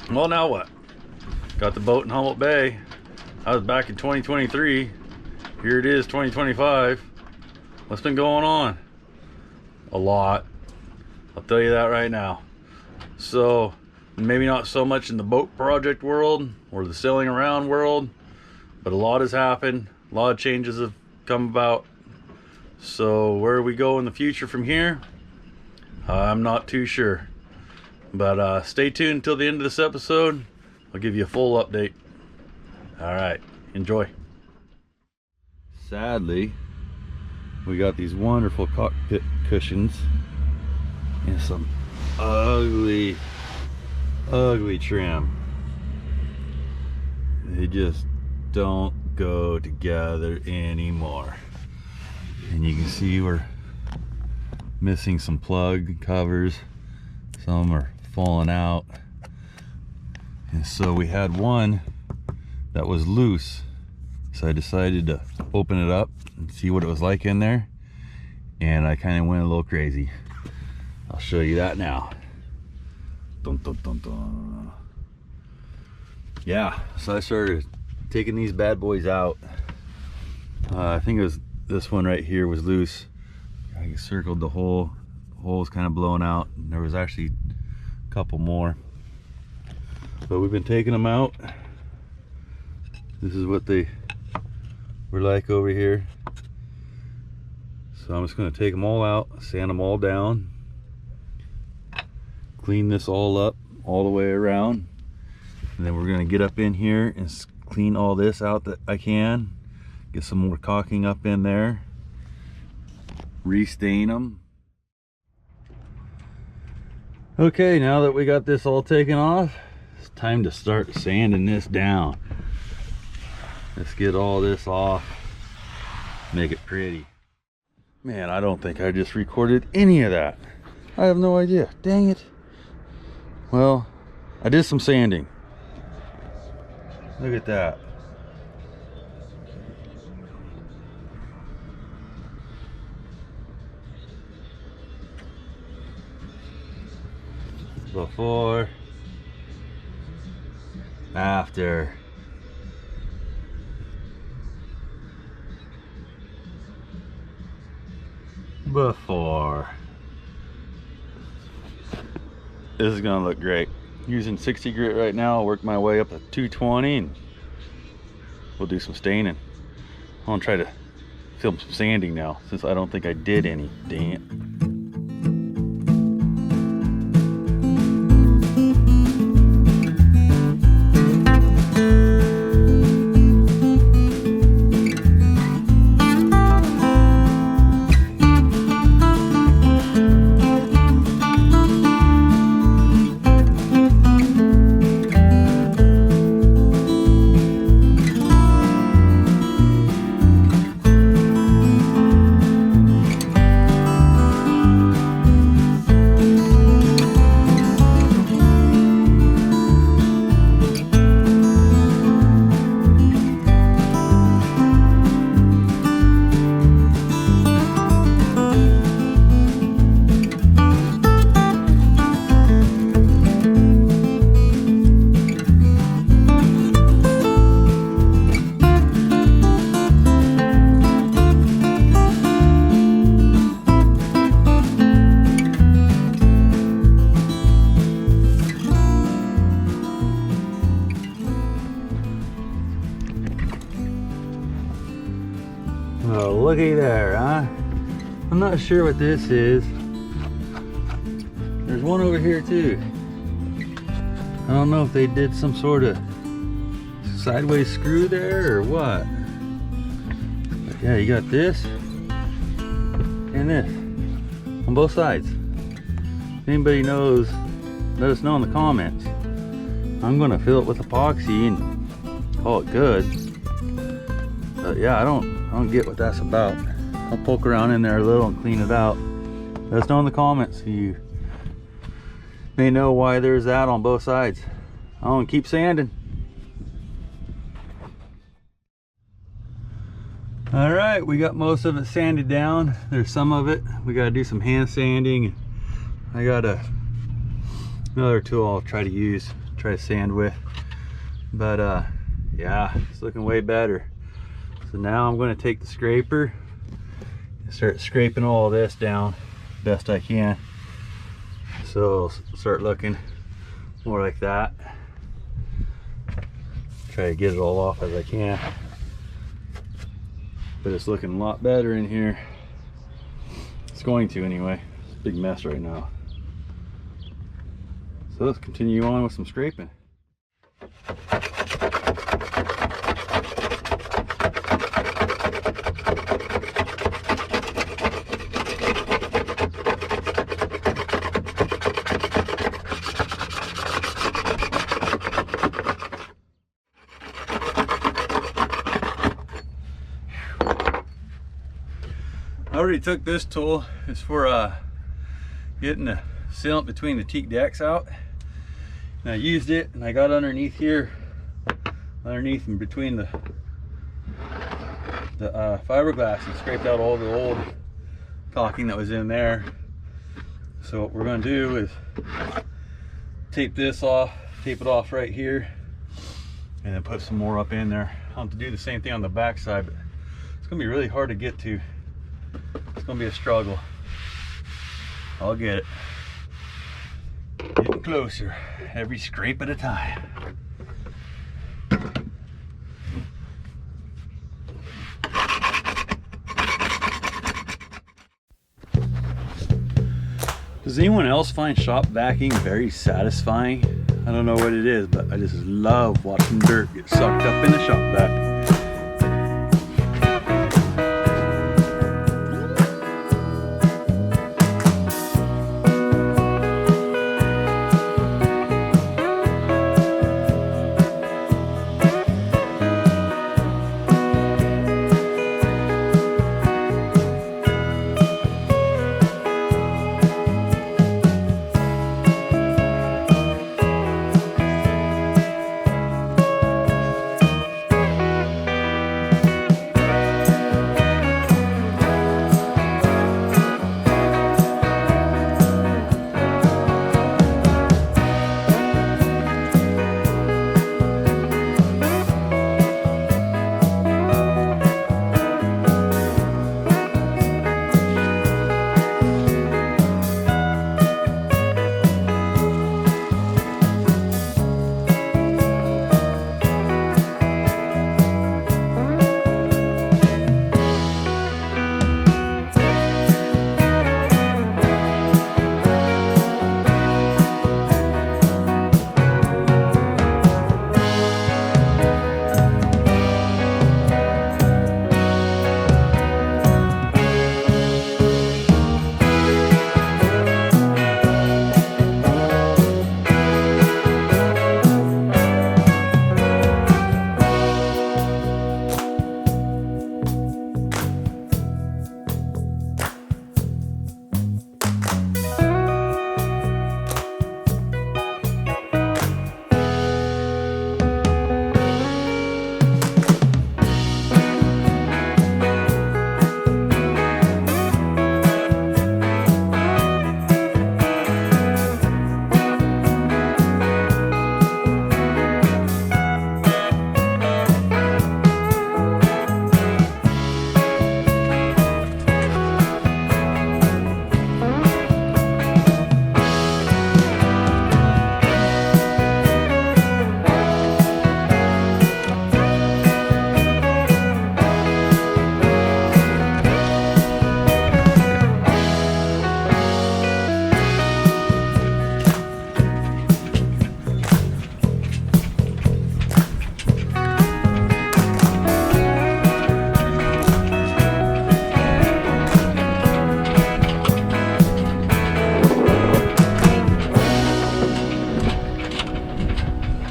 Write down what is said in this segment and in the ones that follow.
Well, now what? Got the boat in Humboldt Bay. I was back in 2023. Here it is, 2025. What's been going on? A lot. I'll tell you that right now. So, maybe not so much in the boat project world or the sailing around world, but a lot has happened. A lot of changes have come about. So, where we go in the future from here, I'm not too sure. But stay tuned until the end of this episode. I'll give you a full update. Alright, enjoy. Sadly, we got these wonderful cockpit cushions and some ugly trim. They just don't go together anymore. And you can see we're missing some plug covers. Some are falling out. And so we had one that was loose. So I decided to open it up and see what it was like in there. And I kind of went a little crazy. I'll show you that now. Dun, dun, dun, dun. Yeah, so I started taking these bad boys out. I think it was this one right here was loose. I circled the hole. The hole was kind of blown out. And there was actually a couple more. But we've been taking them out. This is what they were like over here. So I'm just going to take them all out, sand them all down, clean this all up all the way around, and then we're going to get up in here and clean all this out that I can, get some more caulking up in there, restain them. Okay, now that we got this all taken off, it's time to start sanding this down. Let's get all this off, make it pretty. Man, I don't think I just recorded any of that. I have no idea. Dang it. Well, I did some sanding. Look at that. Before, after. Before. This is gonna look great. Using 60 grit right now. I'll work my way up to 220 and we'll do some staining. I'm gonna try to film some sanding now since I don't think I did any. Dang it. Oh, looky there, huh? I'm not sure what this is. There's one over here too. I don't know if they did some sort of sideways screw there or what. But yeah, you got this and this on both sides. If anybody knows, let us know in the comments. I'm gonna fill it with epoxy and call it good. But yeah, I don't get what that's about. I'll poke around in there a little and clean it out. Let us know in the comments so you may know why there's that on both sides. I'm gonna keep sanding. All right, we got most of it sanded down. There's some of it we got to do some hand sanding. I got another tool I'll try to use try to sand with. But yeah, it's looking way better. So now I'm going to take the scraper and start scraping all this down best I can. So start looking more like that. Try to get it all off as I can. But it's looking a lot better in here. It's going to anyway. It's a big mess right now. So let's continue on with some scraping. I already took this tool. It's for getting the sealant between the teak decks out. And I used it and I got underneath here, underneath and between the fiberglass, and scraped out all the old caulking that was in there. So what we're going to do is tape this off, tape it off right here, and then put some more up in there. I'll have to do the same thing on the back side, but it's going to be really hard to get to. It's going to be a struggle. I'll get it. Getting closer, every scrape at a time. Does anyone else find shop vacuuming very satisfying? I don't know what it is, but I just love watching dirt get sucked up in the shop vac.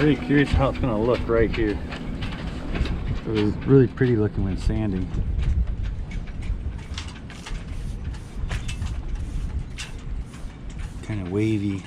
Very curious how it's going to look right here. It was really pretty looking when sanding. Kind of wavy.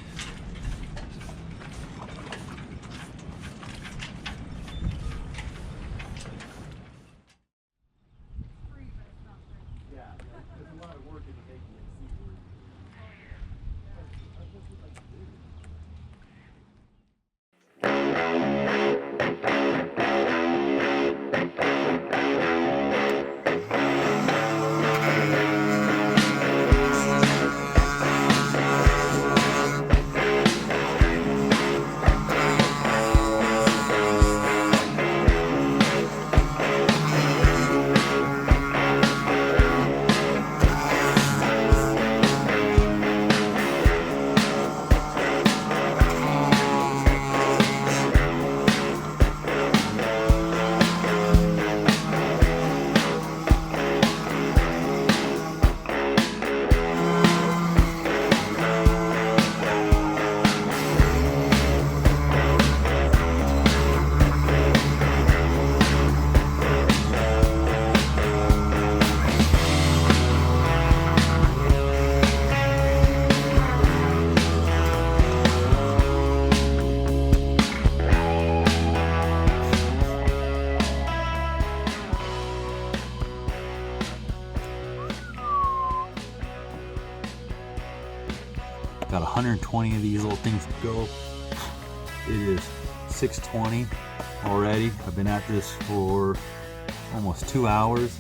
Got 120 of these little things to go. It is 6:20 already. I've been at this for almost 2 hours.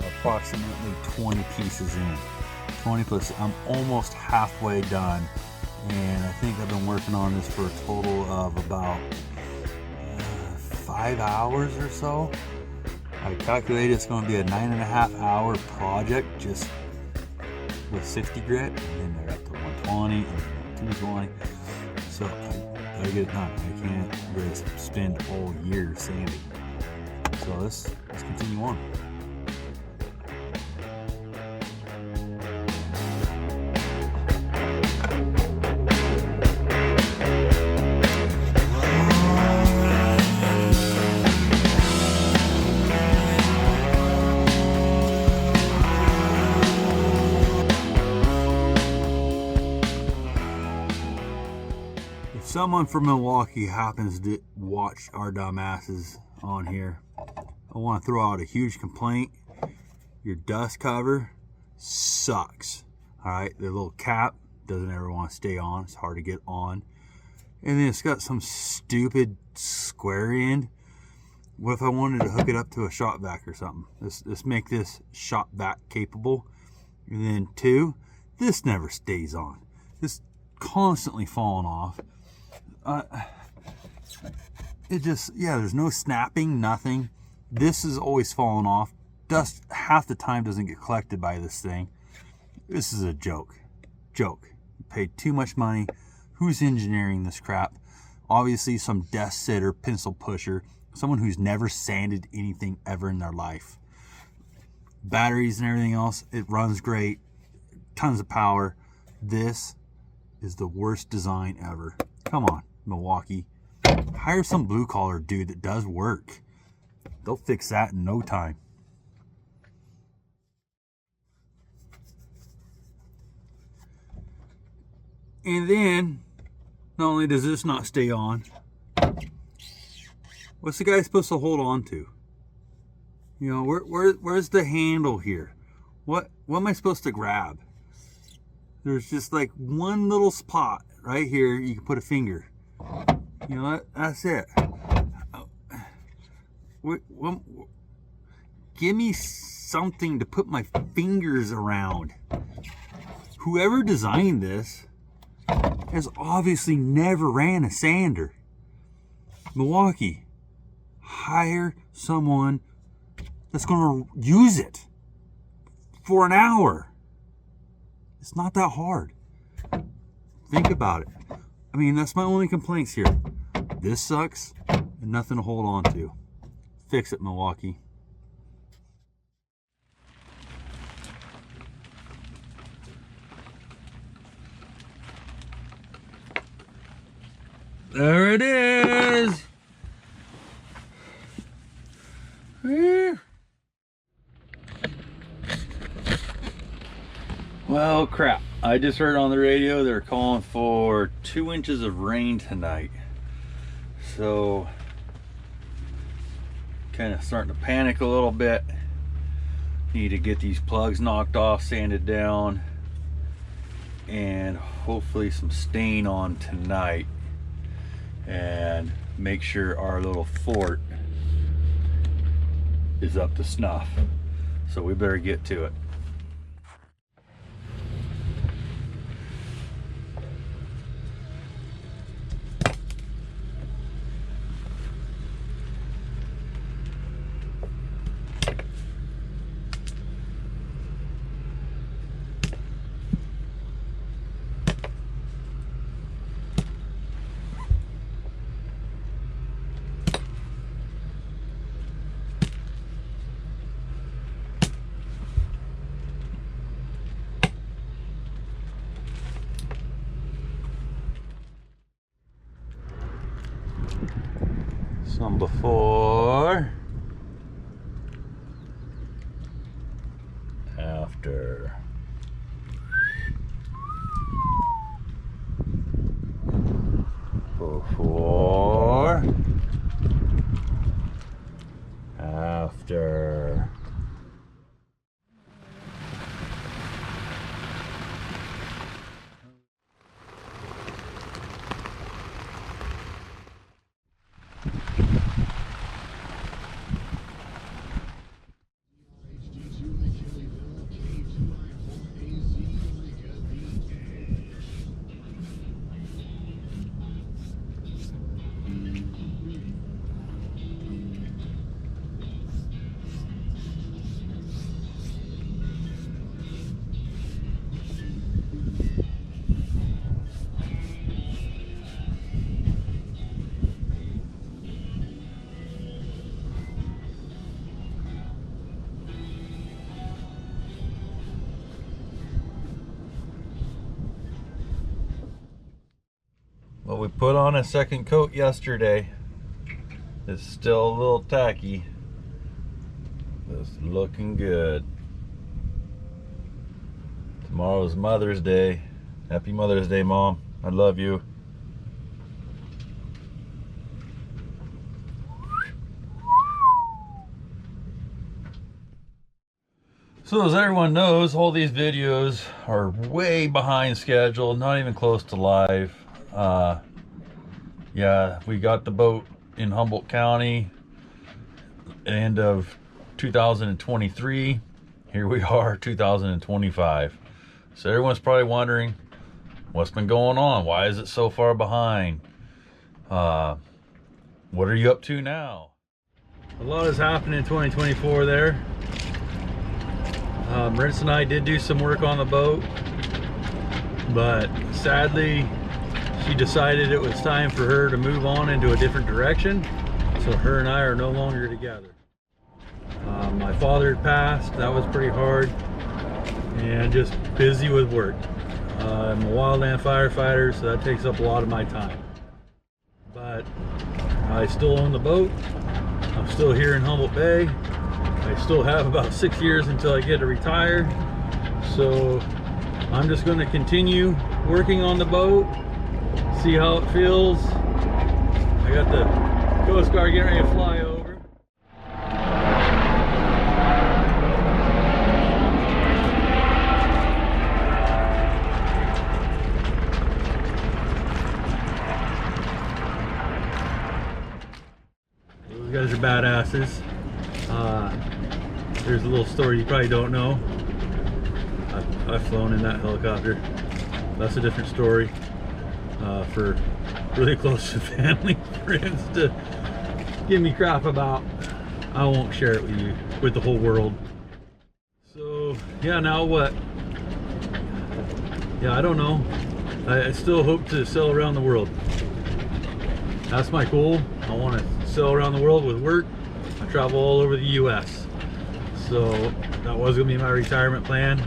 Approximately 20 pieces in. 20 plus, I'm almost halfway done. And I think I've been working on this for a total of about 5 hours or so. I calculated it's going to be a 9.5 hour project just with 60 grit, and then they're up to 120 and 220. So I gotta get it done. I can't really spend a whole year sanding. So let's continue on. Someone from Milwaukee happens to watch our dumbasses on here, I want to throw out a huge complaint. Your dust cover sucks. All right, the little cap doesn't ever want to stay on. It's hard to get on. And then it's got some stupid square end. What if I wanted to hook it up to a shop vac or something? Let's make this shop vac capable. And then 2, this never stays on. This constantly falling off. It just, yeah, there's no snapping, nothing. This is always falling off. Dust half the time doesn't get collected by this thing. This is a joke. You paid too much money. Who's engineering this crap? Obviously some desk sitter, pencil pusher, someone who's never sanded anything ever in their life. Batteries and everything else, it runs great. Tons of power. This is the worst design ever. Come on, Milwaukee. Hire some blue collar dude that does work. They'll fix that in no time. And then, not only does this not stay on, what's the guy supposed to hold on to? You know, where's the handle here? What am I supposed to grab? There's just like one little spot right here you can put a finger. You know, that's it. Give me something to put my fingers around. Whoever designed this has obviously never ran a sander. Milwaukee, hire someone that's going to use it for an hour. It's not that hard. Think about it. I mean, that's my only complaints here. This sucks and nothing to hold on to. Fix it, Milwaukee. There it is. Well, crap. I just heard on the radio they're calling for 2 inches of rain tonight. So, kind of starting to panic a little bit. Need to get these plugs knocked off, sanded down, and hopefully some stain on tonight. And make sure our little fort is up to snuff. So we better get to it. Some before, after. Before, after. Well, we put on a second coat yesterday. It's still a little tacky. It's looking good. Tomorrow's Mother's Day. Happy Mother's Day, Mom. I love you. So as everyone knows, all these videos are way behind schedule, not even close to live. Yeah, we got the boat in Humboldt County, end of 2023. Here we are, 2025. So everyone's probably wondering, what's been going on? Why is it so far behind? What are you up to now? A lot has happened in 2024 there. Marissa and I did do some work on the boat, but sadly she decided it was time for her to move on into a different direction, so her and I are no longer together. My father had passed. That was pretty hard, and just busy with work. I'm a wildland firefighter, so that takes up a lot of my time, but I still own the boat. I'm still here in Humboldt Bay. I still have about 6 years until I get to retire, so I'm just going to continue working on the boat, see how it feels. I got the Coast Guard getting ready to fly over. Those guys are badasses. There's a little story you probably don't know. I've flown in that helicopter. That's a different story for really close to family friends to give me crap about. I won't share it with you, with the whole world. So yeah, now what? Yeah, I don't know. I still hope to sail around the world. That's my goal. I want to sail around the world with work. I travel all over the US. So that was gonna be my retirement plan,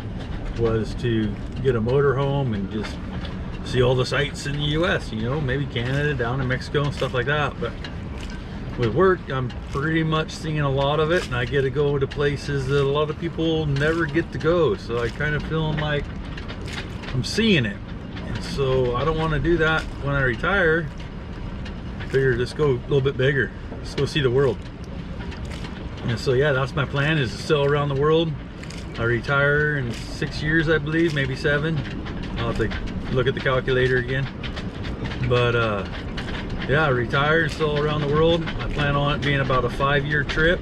was to get a motorhome and just see all the sights in the US, you know, maybe Canada, down in Mexico and stuff like that. But with work, I'm pretty much seeing a lot of it, and I get to go to places that a lot of people never get to go. So I kind of feeling like I'm seeing it. And so I don't want to do that when I retire. I figure just go a little bit bigger. Let's go see the world. And so yeah, that's my plan, is to sail around the world. I retire in 6 years, I believe, maybe 7. I'll have to look at the calculator again. But yeah, I retire, sail around the world. I plan on it being about a 5-year trip.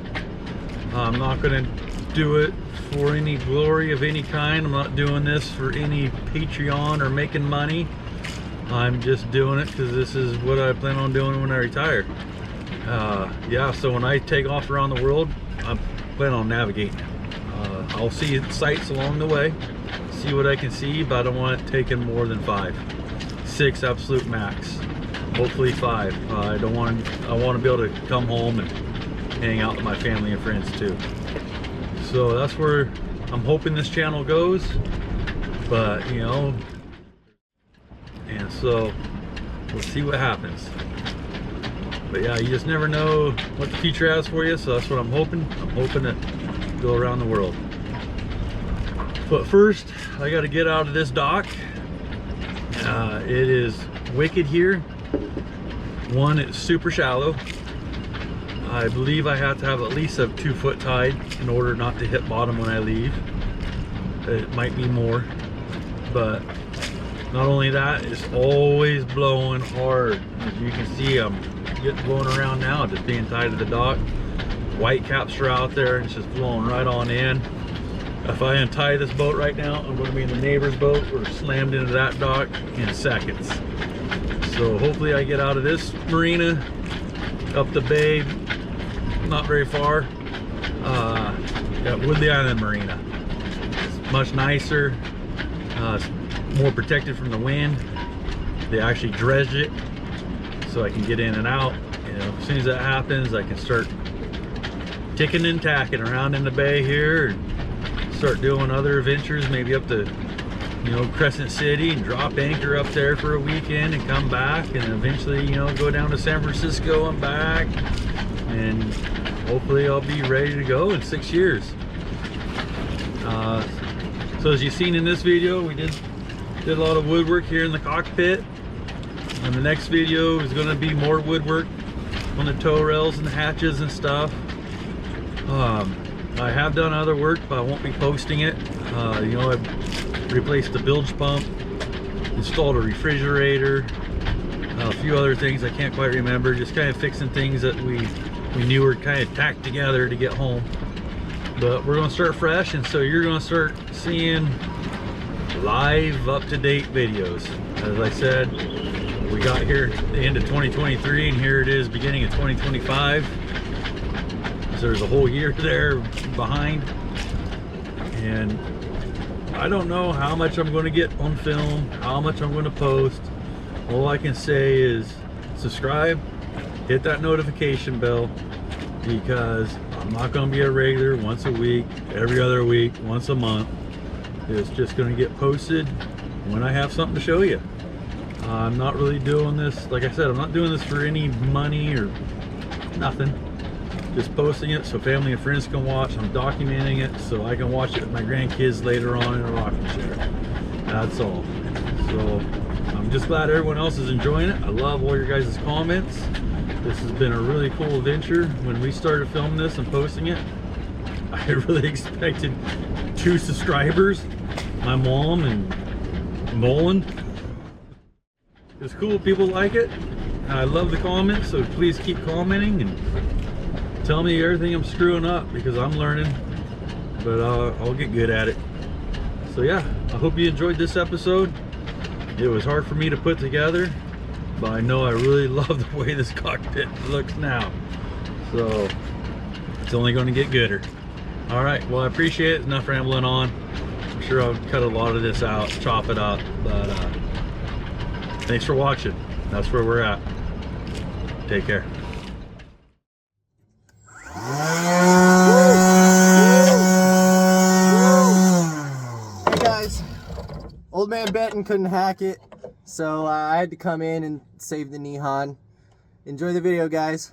I'm not gonna do it for any glory of any kind. I'm not doing this for any Patreon or making money. I'm just doing it because this is what I plan on doing when I retire. Yeah, so when I take off around the world, I plan on navigating. I'll see sights along the way, see what I can see, but I don't want it taking more than 5. 6 absolute max, hopefully 5. I want to be able to come home and hang out with my family and friends too. So that's where I'm hoping this channel goes, but you know, and so we'll see what happens. But yeah, you just never know what the future has for you, so that's what I'm hoping. I'm hoping to go around the world. But first, I got to get out of this dock. It is wicked here. One, it's super shallow. I believe I have to have at least a 2-foot tide in order not to hit bottom when I leave. It might be more, but not only that, it's always blowing hard. As you can see, I'm getting blown around now, just being tied to the dock. White caps are out there, and it's just blowing right on in. If I untie this boat right now, I'm going to be in the neighbor's boat. We're slammed into that dock in seconds. So hopefully I get out of this marina, up the bay, not very far. Got Woodley Island Marina. It's much nicer. It's more protected from the wind. They actually dredged it so I can get in and out. You know, as soon as that happens, I can start ticking and tacking around in the bay here and start doing other adventures, maybe up to you know, Crescent City and drop anchor up there for a weekend and come back, and eventually, you know, go down to San Francisco and back, and hopefully I'll be ready to go in 6 years. So as you've seen in this video, we did a lot of woodwork here in the cockpit, and the next video is going to be more woodwork on the tow rails and the hatches and stuff. I have done other work, but I won't be posting it. You know, I've replaced the bilge pump, installed a refrigerator, a few other things I can't quite remember, just kind of fixing things that we knew were kind of tacked together to get home. But we're going to start fresh, and so you're going to start seeing live, up-to-date videos. As I said, we got here at the end of 2023, and here it is beginning of 2025. So there's a whole year there behind, and I don't know how much I'm going to get on film, how much I'm going to post. All I can say is subscribe, hit that notification bell, because I'm not going to be a regular once a week, every other week, once a month. It's just going to get posted when I have something to show you. I'm not really doing this, like I said, I'm not doing this for any money or nothing. Just posting it so family and friends can watch. I'm documenting it so I can watch it with my grandkids later on in a rocking chair. That's all. So I'm just glad everyone else is enjoying it. I love all your guys' comments. This has been a really cool adventure. When we started filming this and posting it, I really expected 2 subscribers, my mom and Nolan. It's cool, people like it. I love the comments, so please keep commenting and tell me everything I'm screwing up, because I'm learning, but I'll get good at it. So yeah, I hope you enjoyed this episode. It was hard for me to put together, but I know I really love the way this cockpit looks now. So it's only going to get gooder. All right, well, I appreciate it. Enough rambling on. I'm sure I'll cut a lot of this out, chop it up, but thanks for watching. That's where we're at. Take care. Hey guys, old man Benton couldn't hack it, so I had to come in and save the Nihon. Enjoy the video, guys.